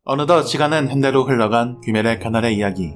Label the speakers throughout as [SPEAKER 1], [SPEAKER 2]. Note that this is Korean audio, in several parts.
[SPEAKER 1] 어느덧 시간은 현대로 흘러간 귀멸의 카날의 이야기.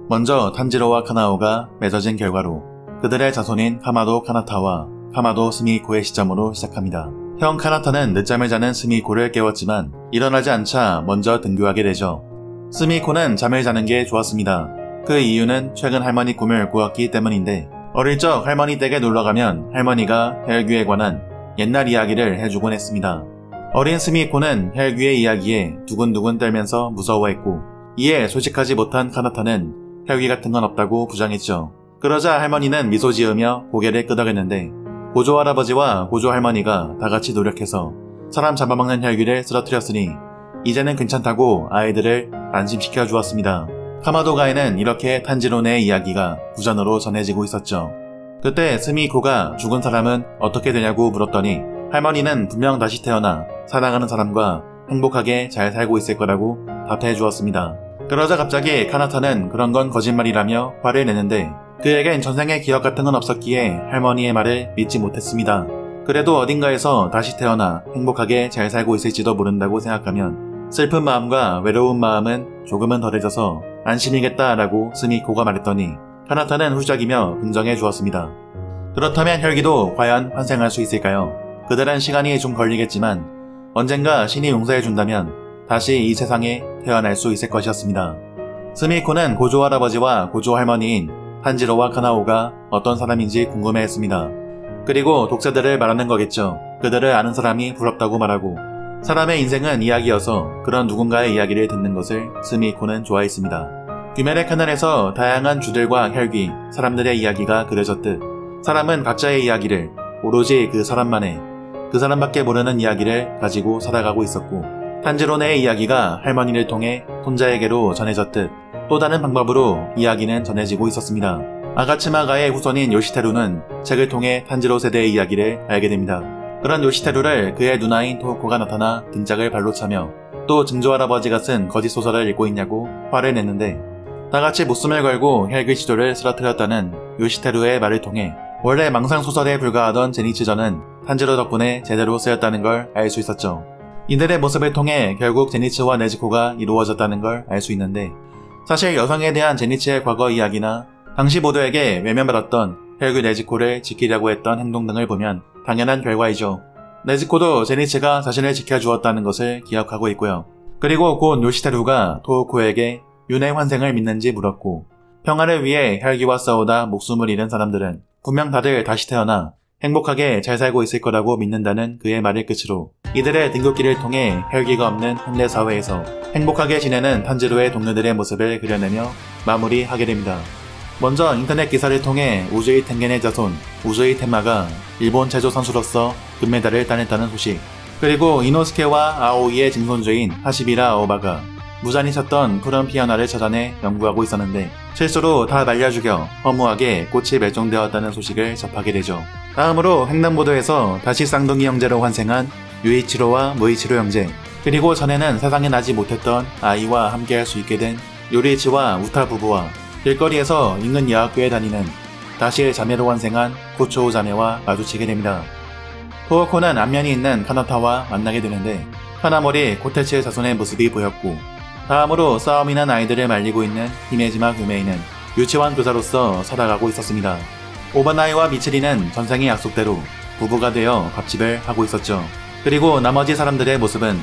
[SPEAKER 1] 먼저 탄지로와 카나오가 맺어진 결과로 그들의 자손인 카마도 카나타와 카마도 스미히코의 시점으로 시작합니다. 형 카나타는 늦잠을 자는 스미히코를 깨웠지만 일어나지 않자 먼저 등교하게 되죠. 스미히코는 잠을 자는 게 좋았습니다. 그 이유는 최근 할머니 꿈을 꾸었기 때문인데, 어릴 적 할머니 댁에 놀러가면 할머니가 헬귀에 관한 옛날 이야기를 해주곤 했습니다. 어린 스미히코는 헬귀의 이야기에 두근두근 떨면서 무서워했고, 이에 솔직하지 못한 카나타는 헬귀 같은 건 없다고 부정했죠. 그러자 할머니는 미소 지으며 고개를 끄덕였는데, 고조 할아버지와 고조 할머니가 다같이 노력해서 사람 잡아먹는 헬귀를 쓰러뜨렸으니 이제는 괜찮다고 아이들을 안심시켜 주었습니다. 카마도가에는 이렇게 탄지로네의 이야기가 구전으로 전해지고 있었죠. 그때 스미히코가 죽은 사람은 어떻게 되냐고 물었더니 할머니는 분명 다시 태어나 사랑하는 사람과 행복하게 잘 살고 있을 거라고 답해 주었습니다. 그러자 갑자기 카나타는 그런 건 거짓말이라며 화를 내는데, 그에겐 전생의 기억 같은 건 없었기에 할머니의 말을 믿지 못했습니다. 그래도 어딘가에서 다시 태어나 행복하게 잘 살고 있을지도 모른다고 생각하면 슬픈 마음과 외로운 마음은 조금은 덜해져서 안심이겠다라고 스미히코가 말했더니 카나타는 훌쩍이며 긍정해 주었습니다. 그렇다면 혈귀도 과연 환생할 수 있을까요? 그들은 시간이 좀 걸리겠지만 언젠가 신이 용서해 준다면 다시 이 세상에 태어날 수 있을 것이었습니다. 스미히코는 고조 할아버지와 고조 할머니인 탄지로와 카나오가 어떤 사람인지 궁금해했습니다. 그리고 독자들을 말하는 거겠죠. 그들을 아는 사람이 부럽다고 말하고, 사람의 인생은 이야기여서 그런 누군가의 이야기를 듣는 것을 스미히코는 좋아했습니다. 귀멸의 카날에서 다양한 주들과 혈귀, 사람들의 이야기가 그려졌듯 사람은 각자의 이야기를 오로지 그 사람만의, 그 사람밖에 모르는 이야기를 가지고 살아가고 있었고, 탄지로네의 이야기가 할머니를 통해 손자에게로 전해졌듯 또 다른 방법으로 이야기는 전해지고 있었습니다. 아가츠마가의 후손인 요시테루는 책을 통해 탄지로 세대의 이야기를 알게 됩니다. 그런 요시테루를 그의 누나인 토호코가 나타나 등짝을 발로 차며 또 증조 할아버지가 쓴 거짓 소설을 읽고 있냐고 화를 냈는데, 다같이 목숨을 걸고 헬귀 시조를 쓰러뜨렸다는 요시테루의 말을 통해 원래 망상소설에 불과하던 제니츠전은 탄지로 덕분에 제대로 쓰였다는 걸 알 수 있었죠. 이들의 모습을 통해 결국 제니츠와 네즈코가 이루어졌다는 걸 알 수 있는데, 사실 여성에 대한 제니츠의 과거 이야기나 당시 모두에게 외면받았던 헬귀 네즈코를 지키려고 했던 행동 등을 보면 당연한 결과이죠. 네즈코도 제니츠가 자신을 지켜주었다는 것을 기억하고 있고요. 그리고 곧 요시테루가 토호코에게 윤의 환생을 믿는지 물었고, 평화를 위해 헬귀와 싸우다 목숨을 잃은 사람들은 분명 다들 다시 태어나 행복하게 잘 살고 있을 거라고 믿는다는 그의 말을 끝으로 이들의 등굣길을 통해 헬귀가 없는 현대 사회에서 행복하게 지내는 탄지로의 동료들의 모습을 그려내며 마무리하게 됩니다. 먼저 인터넷 기사를 통해 우즈이 텐겐의 자손 우즈이 텐마가 일본 체조 선수로서 금메달을 따냈다는 소식, 그리고 이노스케와 아오이의 증손주인 하시비라 아오바가 무잔히 쳤던 푸른 피아노를 찾아내 연구하고 있었는데 실수로 다 말려 죽여 허무하게 꽃이 멸종되었다는 소식을 접하게 되죠. 다음으로 횡단보도에서 다시 쌍둥이 형제로 환생한 유이치로와 무이치로 형제, 그리고 전에는 세상에 나지 못했던 아이와 함께할 수 있게 된 요리이치와 우타 부부와 길거리에서 인근 여학교에 다니는 다시의 자매로 환생한 코초우 자매와 마주치게 됩니다. 토호코는 안면이 있는 카나타와 만나게 되는데 카나모리 코테츠의 자손의 모습이 보였고, 다음으로 싸움이 난 아이들을 말리고 있는 히메지마 규메이는 유치원 교사로서 살아가고 있었습니다. 오바나이와 미츠리는 전생의 약속대로 부부가 되어 밥집을 하고 있었죠. 그리고 나머지 사람들의 모습은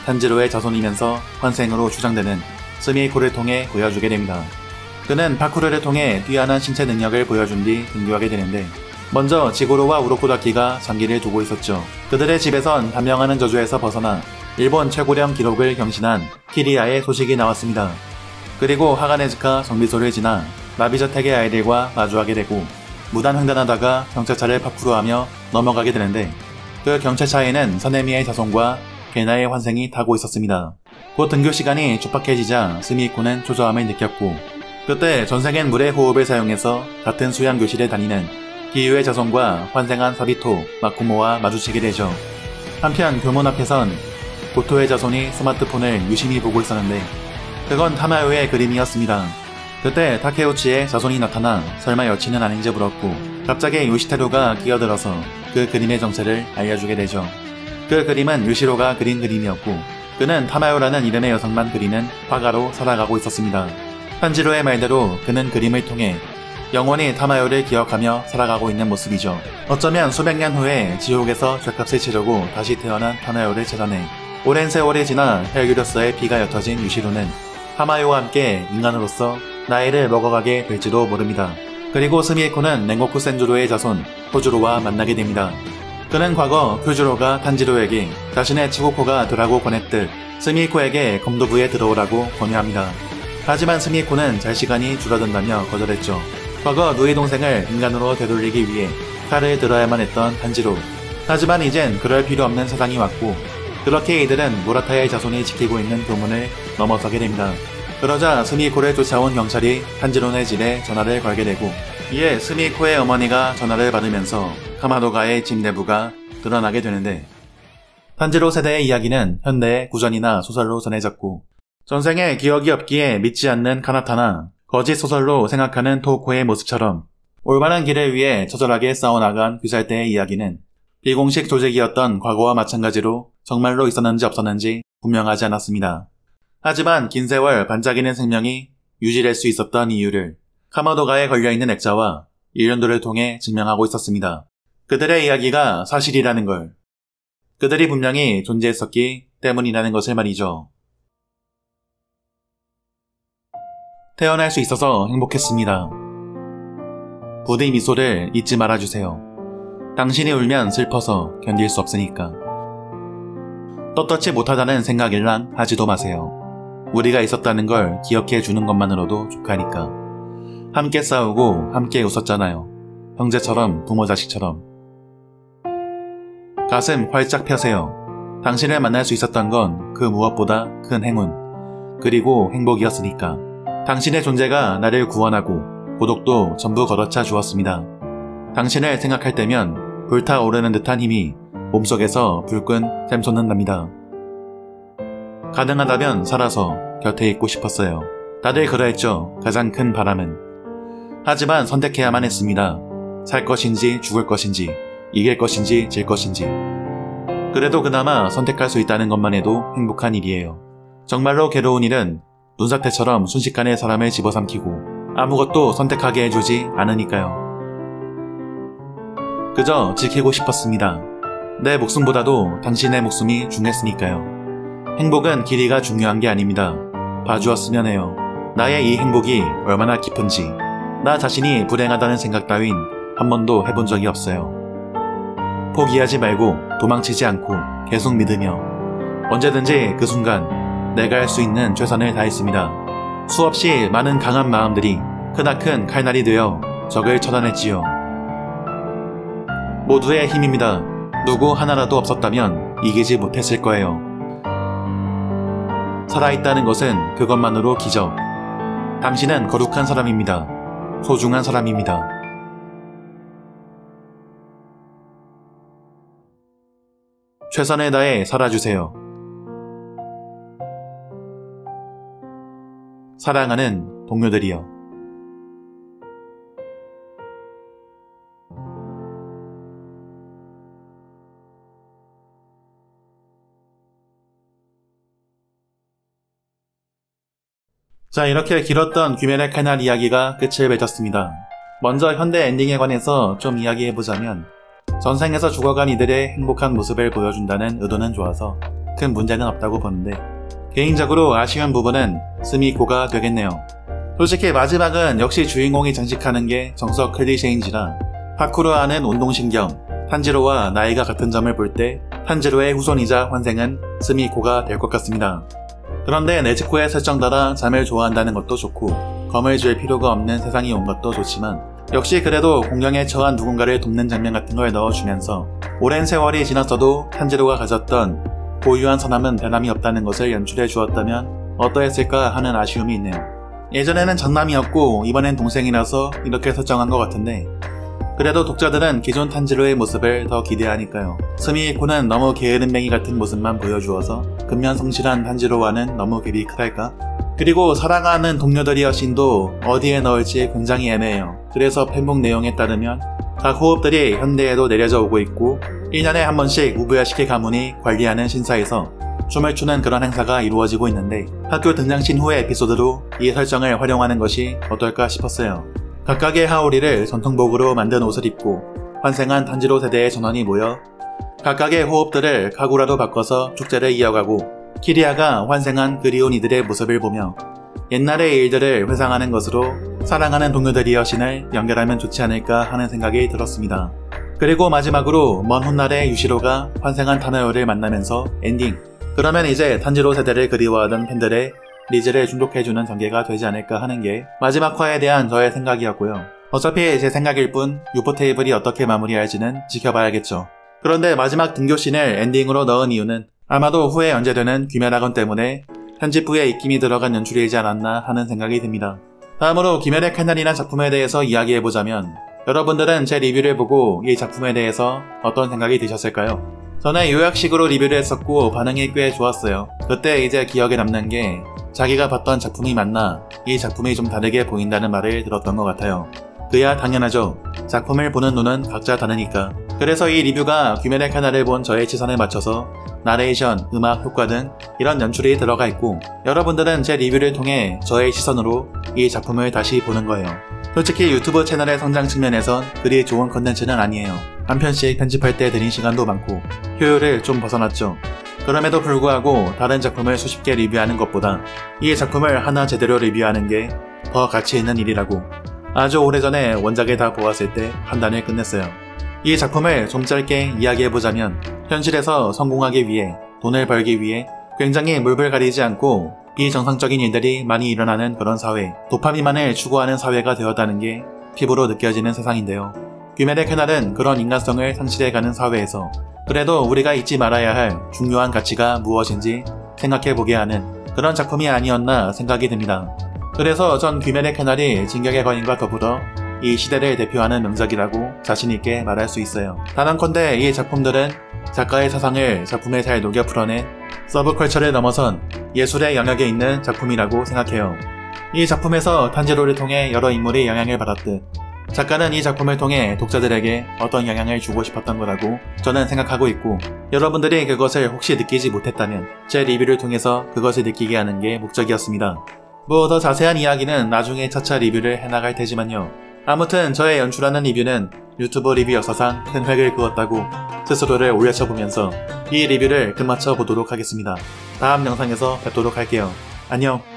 [SPEAKER 1] 탄지로의 자손이면서 환생으로 추정되는 스미히코를 통해 보여주게 됩니다. 그는 파쿠르를 통해 뛰어난 신체 능력을 보여준 뒤 등교하게 되는데, 먼저 지고로와 우로코다키가 장기를 두고 있었죠. 그들의 집에선 단명하는 저주에서 벗어나 일본 최고령 기록을 경신한 키리아의 소식이 나왔습니다. 그리고 하가네즈카 정비소를 지나 나비저택의 아이들과 마주하게 되고 무단 횡단하다가 경찰차를 파쿠르하며 넘어가게 되는데, 그 경찰차에는 사네미의 자손과 게나의 환생이 타고 있었습니다. 곧 등교 시간이 촉박해지자 스미히코는 초조함을 느꼈고, 그때 전생엔 물의 호흡을 사용해서 같은 수양교실에 다니는 기유의 자손과 환생한 사비토, 마쿠모와 마주치게 되죠. 한편 교문 앞에선 고토의 자손이 스마트폰을 유심히 보고 있었는데 그건 타마요의 그림이었습니다. 그때 타케우치의 자손이 나타나 설마 여친은 아닌지 물었고, 갑자기 요시테루가 끼어들어서 그 그림의 정체를 알려주게 되죠. 그 그림은 유시로가 그린 그림이었고, 그는 타마요라는 이름의 여성만 그리는 화가로 살아가고 있었습니다. 탄지로의 말대로 그는 그림을 통해 영원히 타마요를 기억하며 살아가고 있는 모습이죠. 어쩌면 수백 년 후에 지옥에서 죗값을 치르고 다시 태어난 타마요를 찾아내 오랜 세월이 지나 헬규리오스의 피가 옅어진 유시로는 타마요와 함께 인간으로서 나이를 먹어가게 될지도 모릅니다. 그리고 스미에코는 랭고쿠 센주로의 자손 호주로와 만나게 됩니다. 그는 과거 큐주로가 탄지로에게 자신의 치고코가 되라고 권했듯 스미에코에게 검도부에 들어오라고 권유합니다. 하지만 스미에코는 잘 시간이 줄어든다며 거절했죠. 과거 누이 동생을 인간으로 되돌리기 위해 칼을 들어야만 했던 탄지로. 하지만 이젠 그럴 필요 없는 세상이 왔고 그렇게 이들은 무라타의 자손이 지키고 있는 교문을 넘어서게 됩니다. 그러자 스미에코를 쫓아온 경찰이 탄지로네 집에 전화를 걸게 되고 이에 스미에코의 어머니가 전화를 받으면서 카마도가의 집 내부가 드러나게 되는데 탄지로 세대의 이야기는 현대의 구전이나 소설로 전해졌고 전생에 기억이 없기에 믿지 않는 카나타나 거짓 소설로 생각하는 토코의 모습처럼 올바른 길을 위해 처절하게 싸워나간 귀살대의 이야기는 비공식 조직이었던 과거와 마찬가지로 정말로 있었는지 없었는지 분명하지 않았습니다. 하지만 긴 세월 반짝이는 생명이 유지될 수 있었던 이유를 카마도가에 걸려있는 액자와 일련도를 통해 증명하고 있었습니다. 그들의 이야기가 사실이라는 걸, 그들이 분명히 존재했었기 때문이라는 것을 말이죠. 태어날 수 있어서 행복했습니다. 부디 미소를 잊지 말아주세요. 당신이 울면 슬퍼서 견딜 수 없으니까. 떳떳지 못하다는 생각일랑 하지도 마세요. 우리가 있었다는 걸 기억해 주는 것만으로도 족하니까. 함께 싸우고 함께 웃었잖아요. 형제처럼 부모 자식처럼. 가슴 활짝 펴세요. 당신을 만날 수 있었던 건 그 무엇보다 큰 행운 그리고 행복이었으니까. 당신의 존재가 나를 구원하고 고독도 전부 걷어차 주었습니다. 당신을 생각할 때면 불타오르는 듯한 힘이 몸속에서 불끈 샘솟는답니다. 가능하다면 살아서 곁에 있고 싶었어요. 다들 그러했죠. 가장 큰 바람은. 하지만 선택해야만 했습니다. 살 것인지 죽을 것인지 이길 것인지 질 것인지. 그래도 그나마 선택할 수 있다는 것만 해도 행복한 일이에요. 정말로 괴로운 일은 눈사태처럼 순식간에 사람을 집어삼키고 아무것도 선택하게 해주지 않으니까요. 그저 지키고 싶었습니다. 내 목숨보다도 당신의 목숨이 중요했으니까요. 행복은 길이가 중요한 게 아닙니다. 봐주었으면 해요. 나의 이 행복이 얼마나 깊은지. 나 자신이 불행하다는 생각 따윈 한 번도 해본 적이 없어요. 포기하지 말고 도망치지 않고 계속 믿으며 언제든지 그 순간 내가 할 수 있는 최선을 다했습니다. 수없이 많은 강한 마음들이 크나큰 칼날이 되어 적을 처단했지요. 모두의 힘입니다. 누구 하나라도 없었다면 이기지 못했을 거예요. 살아있다는 것은 그것만으로 기적. 당신은 거룩한 사람입니다. 소중한 사람입니다. 최선을 다해 살아주세요. 사랑하는 동료들이여. 자, 이렇게 길었던 귀멸의 칼날 이야기가 끝을 맺었습니다. 먼저 현대 엔딩에 관해서 좀 이야기해보자면 전생에서 죽어간 이들의 행복한 모습을 보여준다는 의도는 좋아서 큰 문제는 없다고 보는데 개인적으로 아쉬운 부분은 스미코가 되겠네요. 솔직히 마지막은 역시 주인공이 장식하는 게 정석 클리셰인지라 파쿠르하는 운동신경, 탄지로와 나이가 같은 점을 볼 때 탄지로의 후손이자 환생은 스미코가 될 것 같습니다. 그런데 네즈코의 설정 따라 잠을 좋아한다는 것도 좋고 검을 줄 필요가 없는 세상이 온 것도 좋지만 역시 그래도 공경에 처한 누군가를 돕는 장면 같은 걸 넣어주면서 오랜 세월이 지났어도 탄지로가 가졌던 고유한 선함은 변함이 없다는 것을 연출해 주었다면 어떠했을까 하는 아쉬움이 있네요. 예전에는 전남이었고 이번엔 동생이라서 이렇게 설정한 것 같은데 그래도 독자들은 기존 탄지로의 모습을 더 기대하니까요. 스미코는 너무 게으름뱅이 같은 모습만 보여주어서 근면성실한 탄지로와는 너무 갭이 크달까? 그리고 사랑하는 동료들이여 씬도 어디에 넣을지 굉장히 애매해요. 그래서 팬북 내용에 따르면 각 호흡들이 현대에도 내려져 오고 있고 1년에 한 번씩 우부야시키 가문이 관리하는 신사에서 춤을 추는 그런 행사가 이루어지고 있는데 학교 등장신 후의 에피소드로 이 설정을 활용하는 것이 어떨까 싶었어요. 각각의 하오리를 전통복으로 만든 옷을 입고 환생한 탄지로 세대의 전원이 모여 각각의 호흡들을 카구라로 바꿔서 축제를 이어가고 키리아가 환생한 그리운 이들의 모습을 보며 옛날의 일들을 회상하는 것으로 사랑하는 동료들이여 신을 연결하면 좋지 않을까 하는 생각이 들었습니다. 그리고 마지막으로 먼 훗날의 유시로가 환생한 타나요를 만나면서 엔딩. 그러면 이제 탄지로 세대를 그리워하던 팬들의 리즈를 중독해주는 전개가 되지 않을까 하는 게 마지막 화에 대한 저의 생각이었고요. 어차피 제 생각일 뿐 유포 테이블이 어떻게 마무리할지는 지켜봐야겠죠. 그런데 마지막 등교신을 엔딩으로 넣은 이유는 아마도 후에 연재되는 귀멸학원 때문에 편집 후에 입김이 들어간 연출이지 않았나 하는 생각이 듭니다. 다음으로 귀멸의 칼날이란 작품에 대해서 이야기해보자면 여러분들은 제 리뷰를 보고 이 작품에 대해서 어떤 생각이 드셨을까요? 저는 요약식으로 리뷰를 했었고 반응이 꽤 좋았어요. 그때 이제 기억에 남는 게 자기가 봤던 작품이 맞나 이 작품이 좀 다르게 보인다는 말을 들었던 것 같아요. 그야 당연하죠. 작품을 보는 눈은 각자 다르니까. 그래서 이 리뷰가 귀멸의 칼날을 본 저의 시선에 맞춰서 나레이션, 음악, 효과 등 이런 연출이 들어가 있고 여러분들은 제 리뷰를 통해 저의 시선으로 이 작품을 다시 보는 거예요. 솔직히 유튜브 채널의 성장 측면에선 그리 좋은 컨텐츠는 아니에요. 한 편씩 편집할 때 들인 시간도 많고 효율을 좀 벗어났죠. 그럼에도 불구하고 다른 작품을 수십 개 리뷰하는 것보다 이 작품을 하나 제대로 리뷰하는 게 더 가치 있는 일이라고 아주 오래전에 원작을 다 보았을 때 판단을 끝냈어요. 이 작품을 좀 짧게 이야기해보자면 현실에서 성공하기 위해 돈을 벌기 위해 굉장히 물불 가리지 않고 비정상적인 일들이 많이 일어나는 그런 사회, 도파민만을 추구하는 사회가 되었다는 게 피부로 느껴지는 세상인데요. 귀멸의 칼날은 그런 인간성을 상실해가는 사회에서 그래도 우리가 잊지 말아야 할 중요한 가치가 무엇인지 생각해보게 하는 그런 작품이 아니었나 생각이 듭니다. 그래서 전 귀멸의 칼날이 진격의 거인과 더불어 이 시대를 대표하는 명작이라고 자신있게 말할 수 있어요. 단언컨대 이 작품들은 작가의 사상을 작품에 잘 녹여 풀어낸 서브컬처를 넘어선 예술의 영역에 있는 작품이라고 생각해요. 이 작품에서 탄지로를 통해 여러 인물이 영향을 받았듯 작가는 이 작품을 통해 독자들에게 어떤 영향을 주고 싶었던 거라고 저는 생각하고 있고 여러분들이 그것을 혹시 느끼지 못했다면 제 리뷰를 통해서 그것을 느끼게 하는 게 목적이었습니다. 뭐 더 자세한 이야기는 나중에 차차 리뷰를 해나갈 테지만요. 아무튼 저의 연출하는 리뷰는 유튜브 리뷰 역사상 큰 획을 그었다고 스스로를 올려쳐보면서 이 리뷰를 끝마쳐 보도록 하겠습니다. 다음 영상에서 뵙도록 할게요. 안녕.